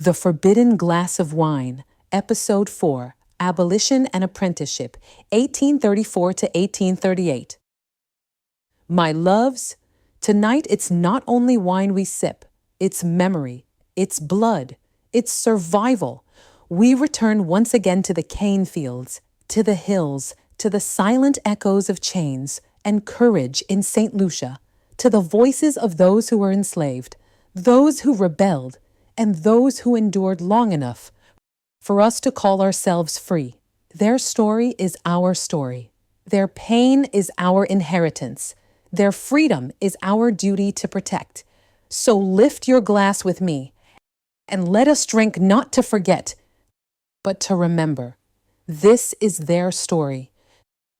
The Forbidden Glass of Wine, Episode 4, Abolition and Apprenticeship, 1834 to 1838. My loves, tonight it's not only wine we sip, it's memory, it's blood, it's survival. We return once again to the cane fields, to the hills, to the silent echoes of chains and courage in St. Lucia, to the voices of those who were enslaved, those who rebelled, and those who endured long enough for us to call ourselves free. Their story is our story. Their pain is our inheritance. Their freedom is our duty to protect. So lift your glass with me, and let us drink not to forget, but to remember. This is their story.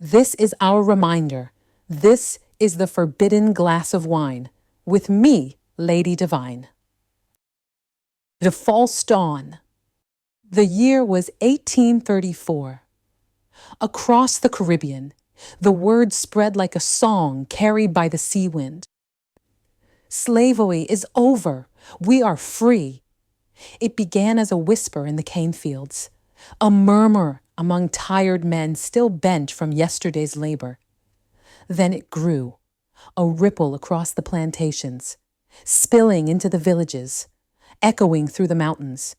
This is our reminder. This is the forbidden glass of wine. With me, Lady Divine. The False Dawn. The year was 1834. Across the Caribbean, the word spread like a song carried by the sea wind. Slavery is over. We are free. It began as a whisper in the cane fields, a murmur among tired men still bent from yesterday's labor. Then it grew, a ripple across the plantations, spilling into the villages, echoing through the mountains.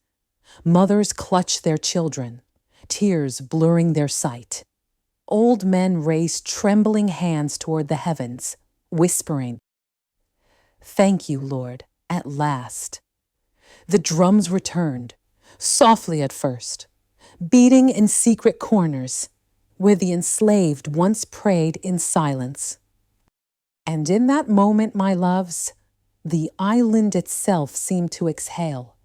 Mothers clutched their children, tears blurring their sight. Old men raised trembling hands toward the heavens, whispering, "Thank you, Lord, at last." The drums returned, softly at first, beating in secret corners, where the enslaved once prayed in silence. And in that moment, my loves, the island itself seemed to exhale.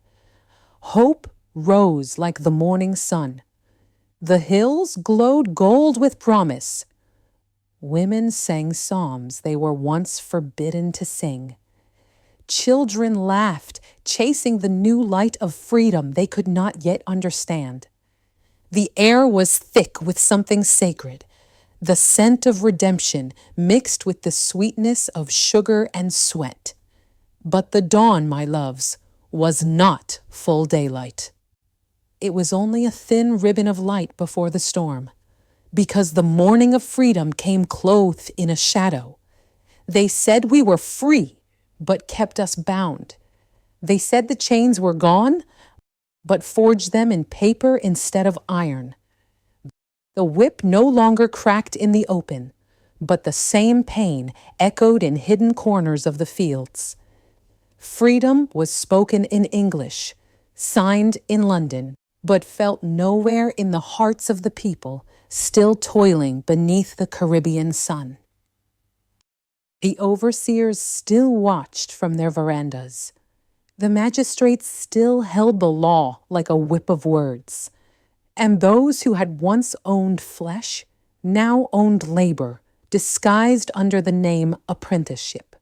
Hope rose like the morning sun. The hills glowed gold with promise. Women sang psalms they were once forbidden to sing. Children laughed, chasing the new light of freedom they could not yet understand. The air was thick with something sacred, the scent of redemption mixed with the sweetness of sugar and sweat. But the dawn, my loves, was not full daylight. It was only a thin ribbon of light before the storm, because the morning of freedom came clothed in a shadow. They said we were free, but kept us bound. They said the chains were gone, but forged them in paper instead of iron. The whip no longer cracked in the open, but the same pain echoed in hidden corners of the fields. Freedom was spoken in English, signed in London, but felt nowhere in the hearts of the people still toiling beneath the Caribbean sun. The overseers still watched from their verandas. The magistrates still held the law like a whip of words. And those who had once owned flesh now owned labor, disguised under the name apprenticeship.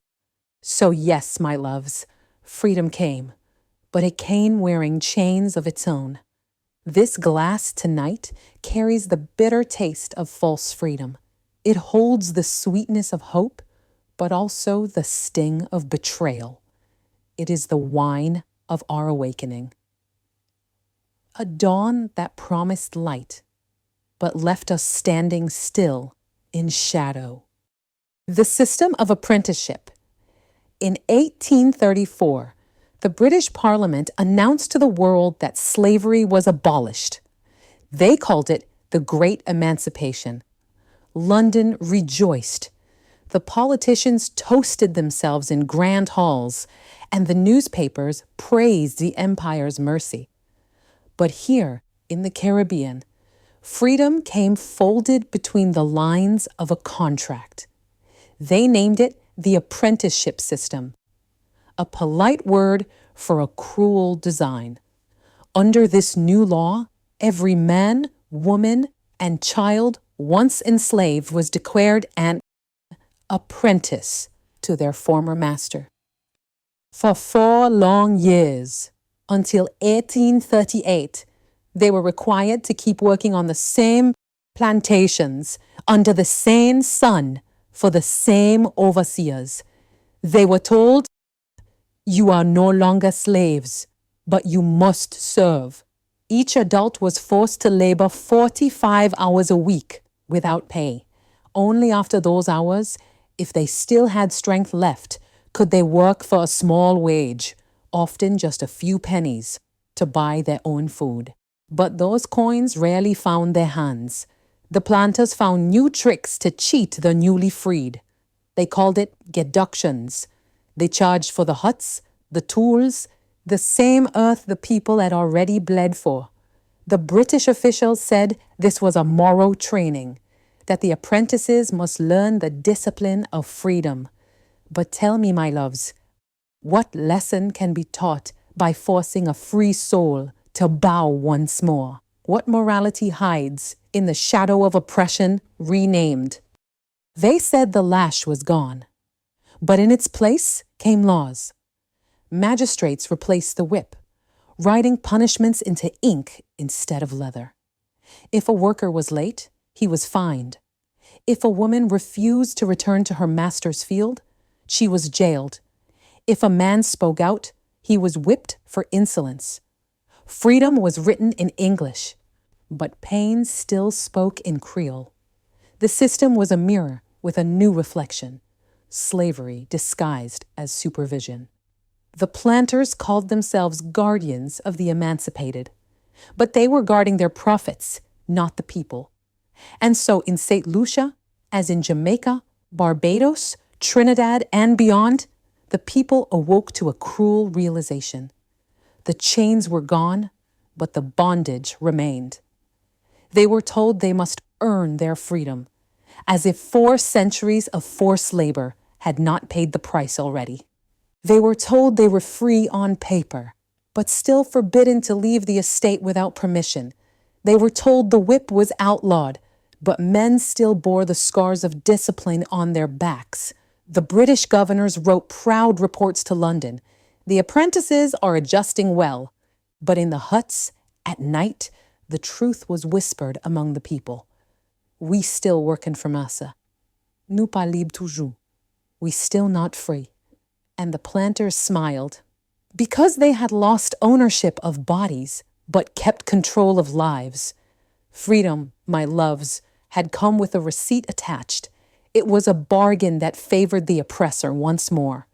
So yes, my loves, freedom came, but it came wearing chains of its own. This glass tonight carries the bitter taste of false freedom. It holds the sweetness of hope, but also the sting of betrayal. It is the wine of our awakening. A dawn that promised light, but left us standing still in shadow. The system of apprenticeship. In 1834, the British Parliament announced to the world that slavery was abolished. They called it the Great Emancipation. London rejoiced. The politicians toasted themselves in grand halls, and the newspapers praised the empire's mercy. But here, in the Caribbean, freedom came folded between the lines of a contract. They named it the apprenticeship system, a polite word for a cruel design. Under this new law, every man, woman, and child once enslaved was declared an apprentice to their former master. For 4 long years, until 1838, they were required to keep working on the same plantations under the same sun for the same overseers. They were told, "You are no longer slaves, but you must serve. Each adult was forced to labor 45 hours a week without pay. Only after those hours, if they still had strength left, could they work for a small wage, often just a few pennies, to buy their own food. But those coins rarely found their hands. The planters found new tricks to cheat the newly freed. They called it deductions. They charged for the huts, the tools, the same earth the people had already bled for. The British officials said this was a moral training, that the apprentices must learn the discipline of freedom. But tell me, my loves, what lesson can be taught by forcing a free soul to bow once more? What morality hides in the shadow of oppression renamed? They said the lash was gone, but in its place came laws. Magistrates replaced the whip, writing punishments into ink instead of leather. If a worker was late, he was fined. If a woman refused to return to her master's field, she was jailed. If a man spoke out, he was whipped for insolence. Freedom was written in English, but pain still spoke in Creole. The system was a mirror with a new reflection, slavery disguised as supervision. The planters called themselves guardians of the emancipated, but they were guarding their profits, not the people. And so in St. Lucia, as in Jamaica, Barbados, Trinidad, and beyond, the people awoke to a cruel realization. The chains were gone, but the bondage remained. They were told they must earn their freedom, as if 4 centuries of forced labor had not paid the price already. They were told they were free on paper, but still forbidden to leave the estate without permission. They were told the whip was outlawed, but men still bore the scars of discipline on their backs. The British governors wrote proud reports to London. The apprentices are adjusting well, but in the huts, at night, the truth was whispered among the people. We still working for massa. Nous pas libres toujours. We still not free. And the planters smiled. Because they had lost ownership of bodies, but kept control of lives. Freedom, my loves, had come with a receipt attached. It was a bargain that favored the oppressor once more,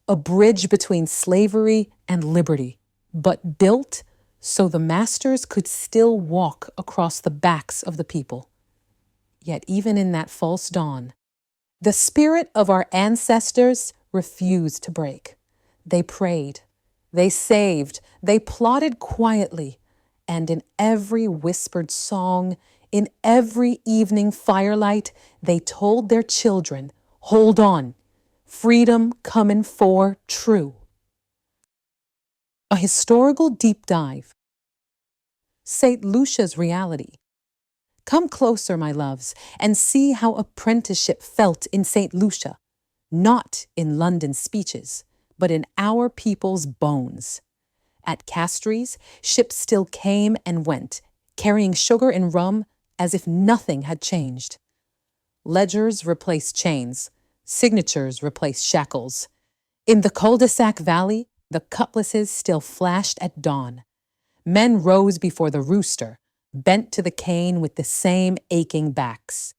a bridge between slavery and liberty, but built so the masters could still walk across the backs of the people. Yet even in that false dawn, the spirit of our ancestors refused to break. They prayed, they saved, they plotted quietly, and in every whispered song, in every evening firelight, they told their children, hold on, freedom comin' for true. A historical deep dive. St. Lucia's reality. Come closer, my loves, and see how apprenticeship felt in St. Lucia, not in London speeches, but in our people's bones. At Castries, ships still came and went, carrying sugar and rum as if nothing had changed. Ledgers replaced chains, signatures replaced shackles. In the cul-de-sac valley, the cutlasses still flashed at dawn. Men rose before the rooster, bent to the cane with the same aching backs,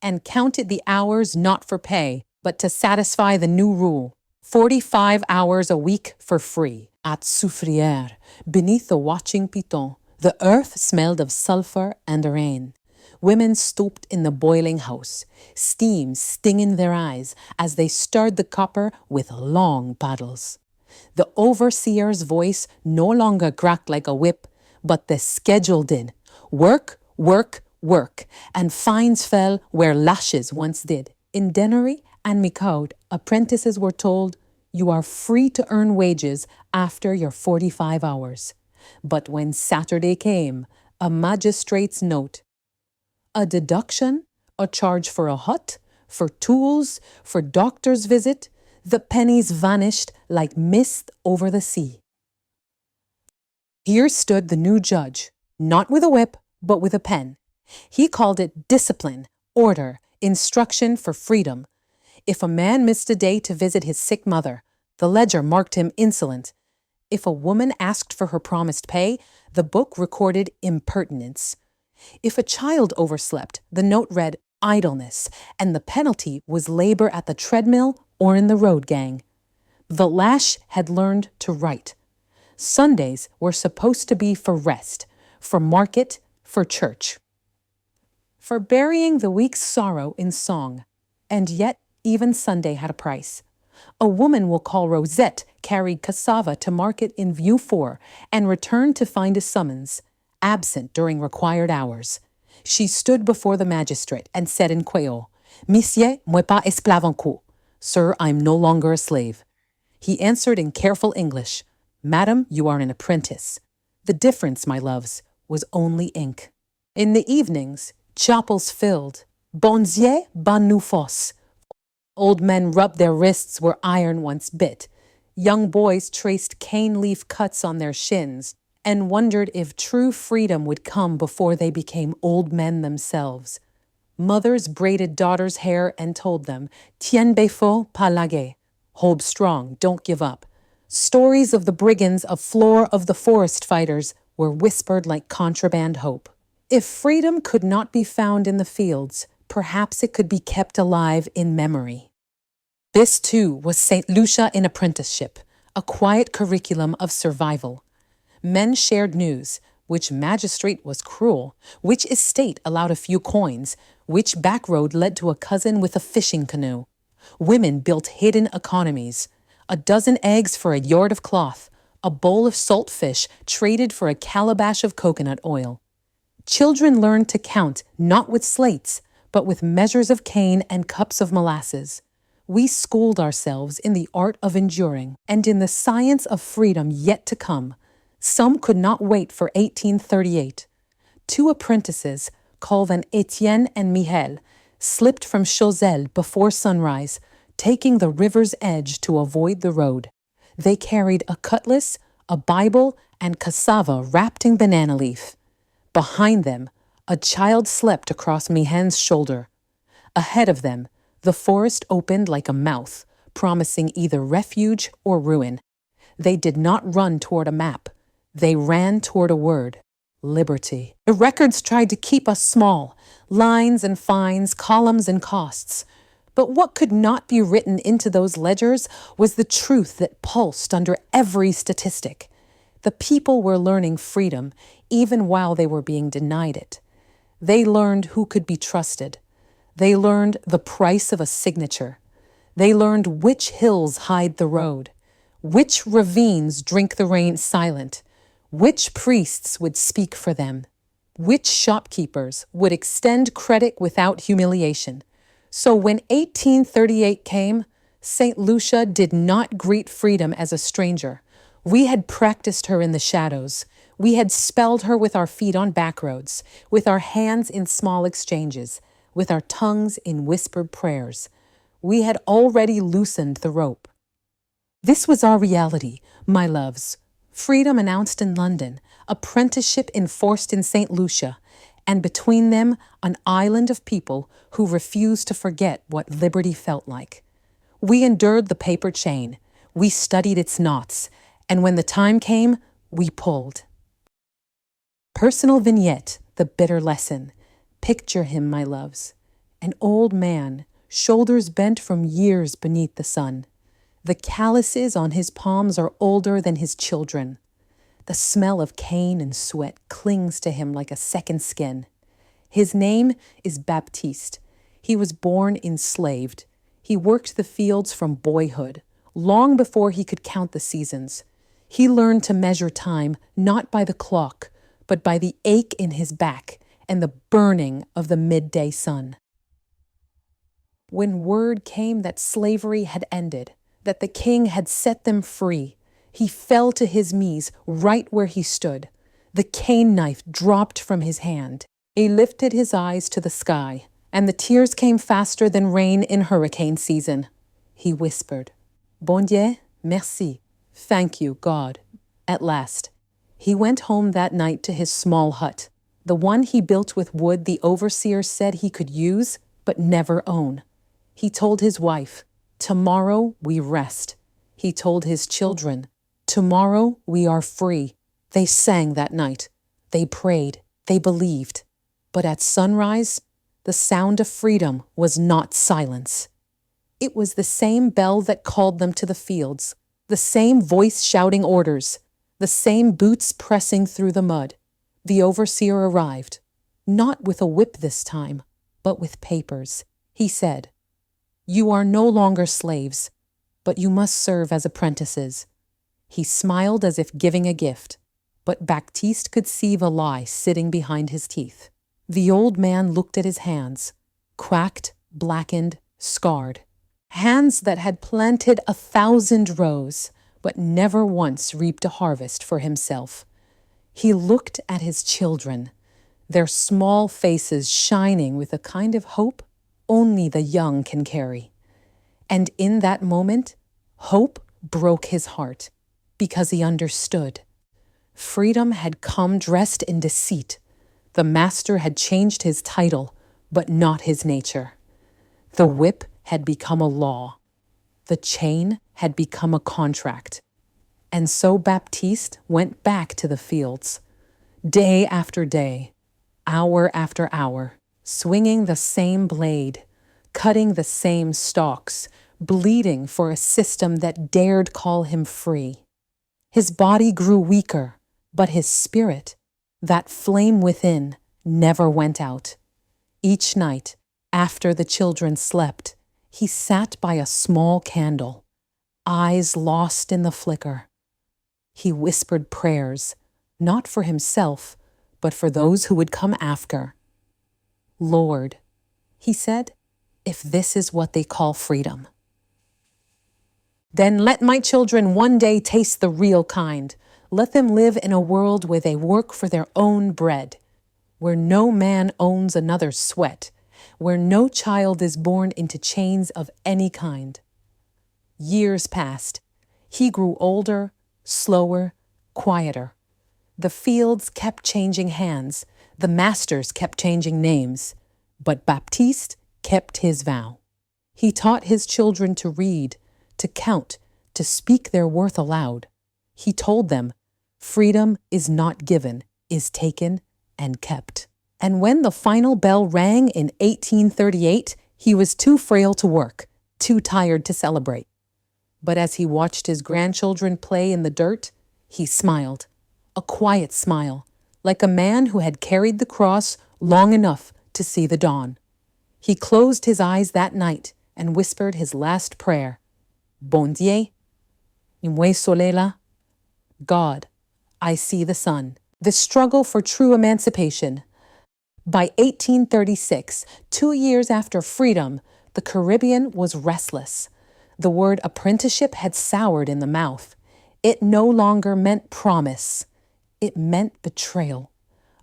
and counted the hours not for pay, but to satisfy the new rule, 45 hours a week for free. At Soufrière, beneath the watching piton, the earth smelled of sulfur and rain. Women stooped in the boiling house, steam stinging their eyes as they stirred the copper with long paddles. The overseer's voice no longer cracked like a whip, but the schedule did. Work, work, work, and fines fell where lashes once did. In Dennery and Micaud, apprentices were told, you are free to earn wages after your 45 hours. But when Saturday came, a magistrate's note, a deduction, a charge for a hut, for tools, for doctor's visit, the pennies vanished like mist over the sea. Here stood the new judge, not with a whip, but with a pen. He called it discipline, order, instruction for freedom. If a man missed a day to visit his sick mother, the ledger marked him insolent. If a woman asked for her promised pay, the book recorded impertinence. If a child overslept, the note read idleness, and the penalty was labor at the treadmill or in the road gang. The lash had learned to write. Sundays were supposed to be for rest, for market, for church. For burying the week's sorrow in song, and yet even Sunday had a price. A woman will call Rosette carried cassava to market in View 4 and returned to find a summons, absent during required hours. She stood before the magistrate and said in Creole, "Monsieur, moi pas esclave encore. Sir, I'm no longer a slave." He answered in careful English, "Madam, you are an apprentice." The difference, my loves, was only ink. In the evenings, chapels filled. Bon Dieu, ban nous fos. Old men rubbed their wrists where iron once bit. Young boys traced cane leaf cuts on their shins and wondered if true freedom would come before they became old men themselves. Mothers braided daughters' hair and told them, "Tien befo, pas laguer." Hold strong, don't give up. Stories of the brigands of Floor of the Forest fighters were whispered like contraband hope. If freedom could not be found in the fields, perhaps it could be kept alive in memory. This, too, was St. Lucia in Apprenticeship, a quiet curriculum of survival. Men shared news, which magistrate was cruel, which estate allowed a few coins, which back road led to a cousin with a fishing canoe. Women built hidden economies. A dozen eggs for a yard of cloth, a bowl of salt fish traded for a calabash of coconut oil. Children learned to count not with slates, but with measures of cane and cups of molasses. We schooled ourselves in the art of enduring and in the science of freedom yet to come. Some could not wait for 1838. Two apprentices, called then Etienne and Michel, slipped from Choiseul before sunrise, taking the river's edge to avoid the road. They carried a cutlass, a Bible, and cassava wrapped in banana leaf. Behind them, a child slept across Mihen's shoulder. Ahead of them, the forest opened like a mouth, promising either refuge or ruin. They did not run toward a map. They ran toward a word: liberty. The records tried to keep us small, lines and fines, columns and costs. But what could not be written into those ledgers was the truth that pulsed under every statistic. The people were learning freedom even while they were being denied it. They learned who could be trusted. They learned the price of a signature. They learned which hills hide the road, which ravines drink the rain silent, which priests would speak for them, which shopkeepers would extend credit without humiliation. So when 1838 came, St. Lucia did not greet freedom as a stranger. We had practiced her in the shadows. We had spelled her with our feet on back roads, with our hands in small exchanges, with our tongues in whispered prayers. We had already loosened the rope. This was our reality, my loves. Freedom announced in London, apprenticeship enforced in St. Lucia, and between them an island of people who refused to forget what liberty felt like. We endured the paper chain. We studied its knots. And when the time came, we pulled. Personal vignette, the bitter lesson. Picture him, my loves. An old man, shoulders bent from years beneath the sun. The calluses on his palms are older than his children. The smell of cane and sweat clings to him like a second skin. His name is Baptiste. He was born enslaved. He worked the fields from boyhood, long before he could count the seasons. He learned to measure time not by the clock, but by the ache in his back and the burning of the midday sun. When word came that slavery had ended, that the king had set them free, he fell to his knees right where he stood. The cane knife dropped from his hand. He lifted his eyes to the sky, and the tears came faster than rain in hurricane season. He whispered, "Bon Dieu, merci. Thank you, God." At last, he went home that night to his small hut, the one he built with wood the overseer said he could use but never own. He told his wife, "Tomorrow we rest." He told his children, Tomorrow we are free. They sang that night. They prayed. They believed. But at sunrise, the sound of freedom was not silence. It was the same bell that called them to the fields, the same voice shouting orders, the same boots pressing through the mud. The overseer arrived, not with a whip this time, but with papers. He said, "You are no longer slaves, but you must serve as apprentices." He smiled as if giving a gift, but Baptiste could see the lie sitting behind his teeth. The old man looked at his hands, cracked, blackened, scarred. Hands that had planted 1,000 rows, but never once reaped a harvest for himself. He looked at his children, their small faces shining with a kind of hope only the young can carry. And in that moment, hope broke his heart, because he understood. Freedom had come dressed in deceit. The master had changed his title, but not his nature. The whip had become a law. The chain had become a contract. And so Baptiste went back to the fields, day after day, hour after hour, swinging the same blade, cutting the same stalks, bleeding for a system that dared call him free. His body grew weaker, but his spirit, that flame within, never went out. Each night, after the children slept, he sat by a small candle, eyes lost in the flicker. He whispered prayers, not for himself, but for those who would come after. "Lord," he said, "if this is what they call freedom, then let my children one day taste the real kind. Let them live in a world where they work for their own bread, where no man owns another's sweat, where no child is born into chains of any kind." Years passed. He grew older, slower, quieter. The fields kept changing hands. The masters kept changing names. But Baptiste kept his vow. He taught his children to read, to count, to speak their worth aloud. He told them, freedom is not given, is taken and kept. And when the final bell rang in 1838, he was too frail to work, too tired to celebrate. But as he watched his grandchildren play in the dirt, he smiled, a quiet smile, like a man who had carried the cross long enough to see the dawn. He closed his eyes that night and whispered his last prayer. Bon Dieu, Nimwe Solela, God, I see the sun. The struggle for true emancipation. By 1836, 2 years after freedom, the Caribbean was restless. The word apprenticeship had soured in the mouth. It no longer meant promise. It meant betrayal.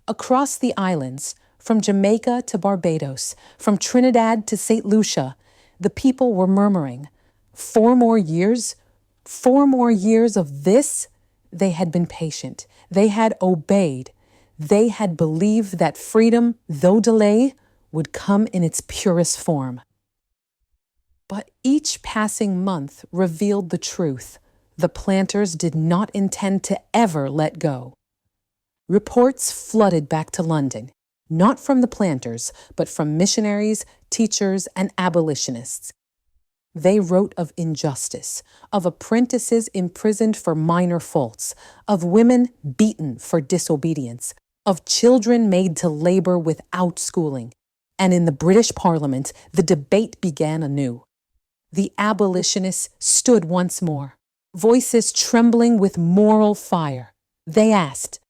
Across the islands, from Jamaica to Barbados, from Trinidad to St. Lucia, the people were murmuring, 4 more years? 4 more years of this? They had been patient. They had obeyed. They had believed that freedom, though delay, would come in its purest form. But each passing month revealed the truth. The planters did not intend to ever let go. Reports flooded back to London, not from the planters, but from missionaries, teachers, and abolitionists. They wrote of injustice, of apprentices imprisoned for minor faults, of women beaten for disobedience, of children made to labor without schooling. And in the British Parliament, the debate began anew. The abolitionists stood once more, voices trembling with moral fire. They asked,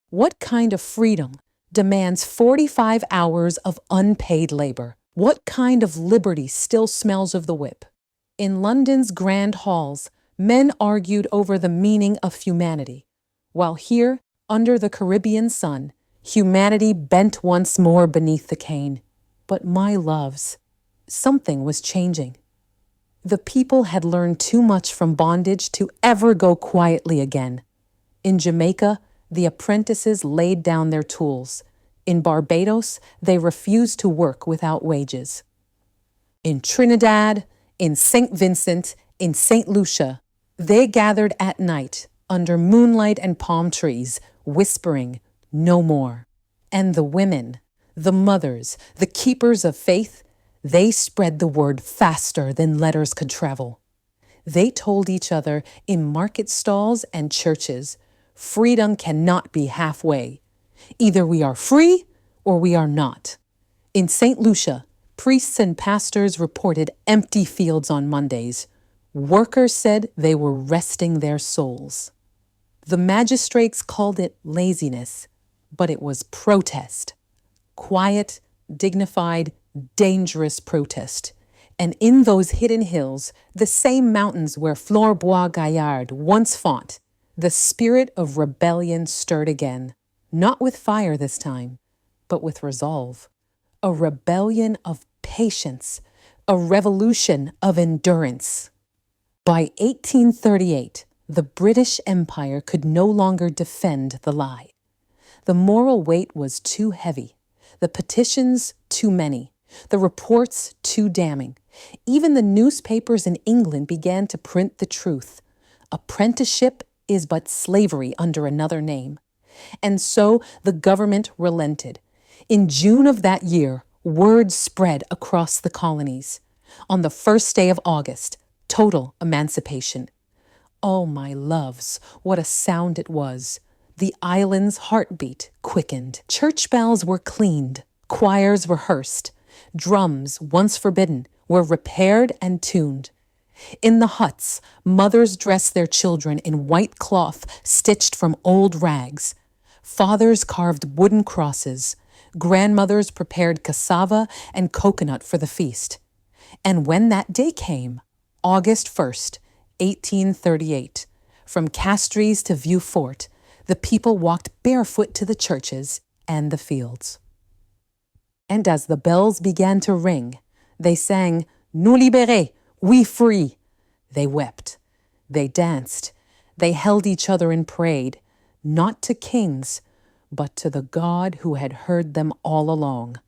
what kind of freedom demands 45 hours of unpaid labor? What kind of liberty still smells of the whip? In London's grand halls, men argued over the meaning of humanity, while here, under the Caribbean sun, humanity bent once more beneath the cane. But my loves, something was changing. The people had learned too much from bondage to ever go quietly again. In Jamaica, the apprentices laid down their tools. In Barbados, they refused to work without wages. In Trinidad, in St. Vincent, in St. Lucia, they gathered at night, under moonlight and palm trees, whispering, "No more." And the women, the mothers, the keepers of faith, they spread the word faster than letters could travel. They told each other in market stalls and churches, freedom cannot be halfway. Either we are free or we are not. In St. Lucia, priests and pastors reported empty fields on Mondays. Workers said they were resting their souls. The magistrates called it laziness, but it was protest. Quiet, dignified, dangerous protest. And in those hidden hills, the same mountains where Fleur Bois-Gaillard once fought, the spirit of rebellion stirred again, not with fire this time, but with resolve. A rebellion of patience, a revolution of endurance. By 1838, the British Empire could no longer defend the lie. The moral weight was too heavy, the petitions too many, the reports too damning. Even the newspapers in England began to print the truth. Apprenticeship is but slavery under another name. And so the government relented. In June of that year, word spread across the colonies. On the first day of August, total emancipation. Oh, my loves, what a sound it was. The island's heartbeat quickened. Church bells were cleaned, choirs rehearsed. Drums, once forbidden, were repaired and tuned. In the huts, mothers dressed their children in white cloth stitched from old rags. Fathers carved wooden crosses. Grandmothers prepared cassava and coconut for the feast. And when that day came, August 1st, 1838, from Castries to Vieux Fort, the people walked barefoot to the churches and the fields. And as the bells began to ring, they sang, "Nous libérés, we free." They wept, they danced, they held each other and prayed, not to kings, but to the God who had heard them all along.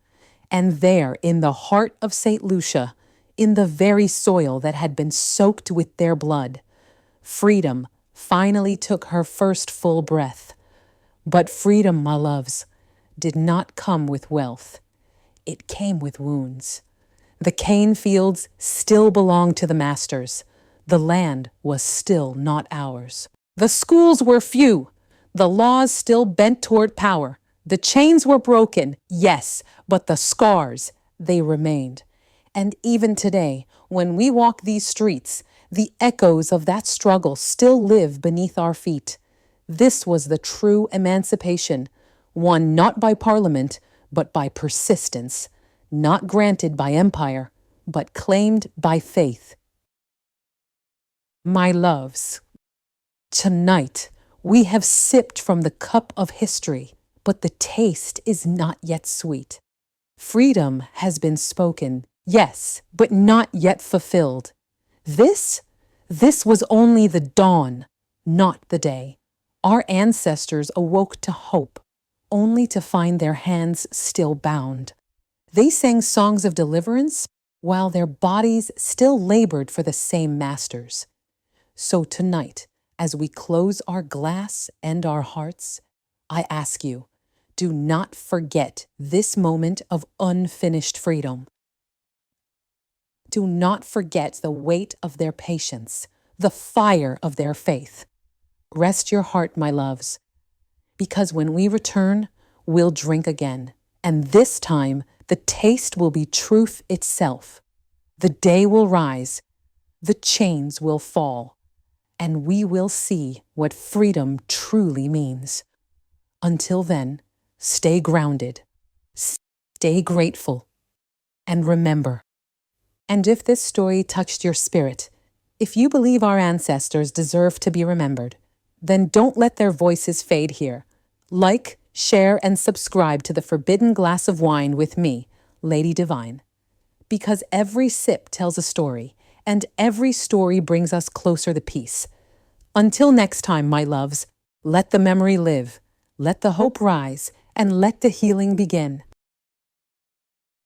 And there, in the heart of St. Lucia, in the very soil that had been soaked with their blood, freedom finally took her first full breath. But freedom, my loves, did not come with wealth. It came with wounds. The cane fields still belonged to the masters. The land was still not ours. The schools were few. The laws still bent toward power. The chains were broken, yes, but the scars, they remained. And even today, when we walk these streets, the echoes of that struggle still live beneath our feet. This was the true emancipation, won not by Parliament, but by persistence, not granted by empire, but claimed by faith. My loves, tonight we have sipped from the cup of history, but the taste is not yet sweet. Freedom has been spoken, yes, but not yet fulfilled. This was only the dawn, not the day. Our ancestors awoke to hope, only to find their hands still bound. They sang songs of deliverance while their bodies still labored for the same masters. So tonight, as we close our glass and our hearts, I ask you, do not forget this moment of unfinished freedom. Do not forget the weight of their patience, the fire of their faith. Rest your heart, my loves, because when we return, we'll drink again, and this time the taste will be truth itself. The day will rise, the chains will fall, and we will see what freedom truly means. Until then, stay grounded, stay grateful, and remember. And if this story touched your spirit, if you believe our ancestors deserve to be remembered, then don't let their voices fade here. Like, share, and subscribe to The Forbidden Glass of Wine with me, Lady Divine. Because every sip tells a story, and every story brings us closer to peace. Until next time, my loves, let the memory live, let the hope rise, and let the healing begin.